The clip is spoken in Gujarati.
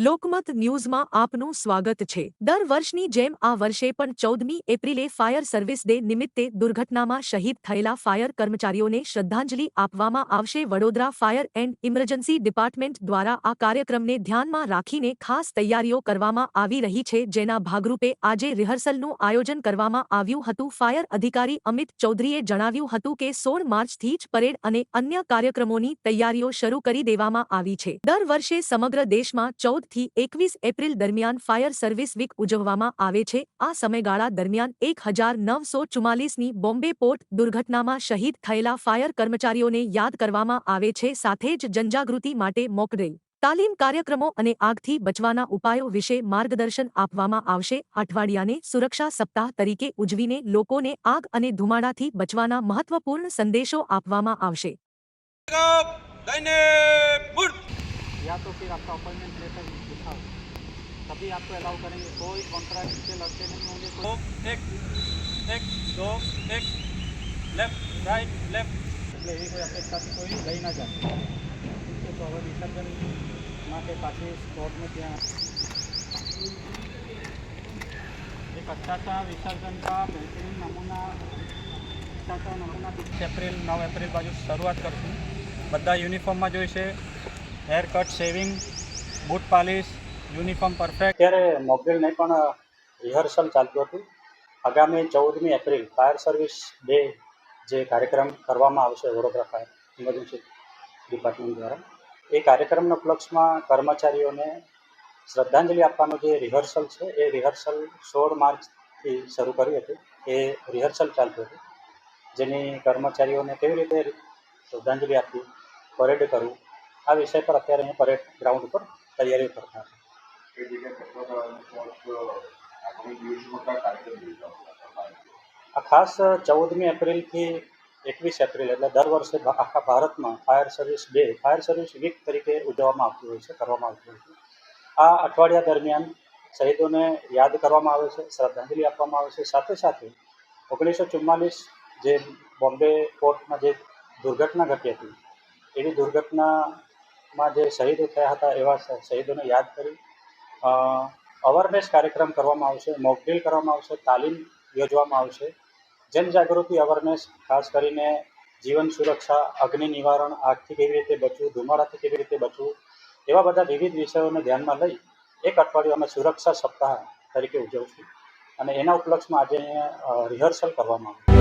લોકમત ન્યૂઝમાં આપનું સ્વાગત છે। દર વર્ષની જેમ આ વર્ષે પણ 14મી એપ્રિલે ફાયર સર્વિસ ડે નિમિત્તે દુર્ઘટનામાં શહીદ થયેલા ફાયર કર્મચારીઓને શ્રદ્ધાંજલિ આપવામાં આવશે। Vadodara fire and emergency department દ્વારા આ કાર્યક્રમને ધ્યાનમાં રાખીને ખાસ તૈયારીઓ કરવામાં આવી રહી છે, જેના ભાગરૂપે આજે રિહર્સલનું આયોજન કરવામાં આવ્યું હતું। ફાયર અધિકારી અમિત ચૌધરીએ જણાવ્યું હતું કે 16 માર્ચથી જ પરેડ અને અન્ય કાર્યક્રમોની તૈયારીઓ શરૂ કરી દેવામાં આવી છે। દર વર્ષે સમગ્ર દેશમાં 14 થી 21 એપ્રિલ દરમિયાન ફાયર સર્વિસ વીક ઉજવવામાં આવે છે। આ સમયગાળા દરમિયાન 1944ની બોમ્બે પોર્ટ દુર્ઘટનામાં શહીદ થયેલા ફાયર કર્મચારીઓને યાદ કરવામાં આવે છે, સાથે જ જનજાગૃતિ માટે મોક ડ્રીલ, તાલીમ કાર્યક્રમો અને આગથી બચવાના ઉપાયો વિશે માર્ગદર્શન આપવામાં આવશે। અઠવાડિયાને સુરક્ષા સપ્તાહ તરીકે ઉજવીને લોકોને આગ અને ધુમાડાથી બચવાના મહત્વપૂર્ણ સંદેશો આપવામાં આવશે। या तो फिर आपका अपॉइंटमेंट लेटर दिखाओ, तभी आपको अलाउ करेंगे। कोई कॉन्ट्रैक्ट के लड़के नहीं होंगे। एक एक दो एक लेफ्ट राइट लेफ्ट એટલે એવી કોઈ અપેક્ષાથી કોઈ લઈ ના જાય। ઠીક છે, તો હવે વિસર્જન માટે પાછી સ્પોટને ત્યાં एक अच्छा सा विसर्जन का बेहतरीन नमूना 20 एप्रिल 9 एप्रिल बाजू शुरुआत करશું। બધા યુનિફોર્મમાં જોઈશે, hair cut, shaving, boot polish, uniform perfect. ત્યારે મોકડ્રીલ નહીં પણ રિહર્સલ ચાલતું હતું। આગામી 14મી એપ્રિલ ફાયર સર્વિસ ડે જે કાર્યક્રમ કરવામાં આવશે વડોદરા ફાયર ઇમરજન્સી ડિપાર્ટમેન્ટ દ્વારા, એ કાર્યક્રમના ઉપલક્ષમાં કર્મચારીઓને શ્રદ્ધાંજલિ આપવાનું જે રિહર્સલ છે, એ રિહર્સલ 16 માર્ચથી શરૂ કરી હતી। એ રિહર્સલ ચાલતું હતું, જેની કર્મચારીઓને કેવી રીતે શ્રદ્ધાંજલિ આપવી, પરેડ કરવું, આ વિષય પર અત્યારે અહીંયા પરેડ ગ્રાઉન્ડ ઉપર તૈયારીઓ કરતા હતા। આ ખાસ 14મી એપ્રિલથી 21 એપ્રિલ એટલે દર વર્ષે આખા ભારતમાં fire service day, fire service week તરીકે ઉજવવામાં આવતું હોય છે, કરવામાં આવતું હોય છે। આ અઠવાડિયા દરમિયાન શહીદોને યાદ કરવામાં આવે છે, શ્રદ્ધાંજલિ આપવામાં આવે છે। સાથે સાથે 1944 જે બોમ્બે પોર્ટમાં જે દુર્ઘટના ઘટી હતી, એવી દુર્ઘટનામાં જે શહીદો થયા હતા એવા શહીદોને યાદ કરી અવેરનેસ કાર્યક્રમ કરવામાં આવશે, મોક ડ્રીલ કરવામાં આવશે, તાલીમ યોજવામાં આવશે। જનજાગૃતિ અવેરનેસ, ખાસ કરીને જીવન સુરક્ષા, અગ્નિ નિવારણ, આગથી કેવી રીતે બચવું, ધુમાડાથી કેવી રીતે બચવું, એવા બધા વિવિધ વિષયોને ધ્યાનમાં લઈ એક અઠવાડિયું અમે સુરક્ષા સપ્તાહ તરીકે ઉજવશું અને એના ઉપલક્ષમાં આજે અહીંયા રિહર્સલ કરવામાં આવ્યું।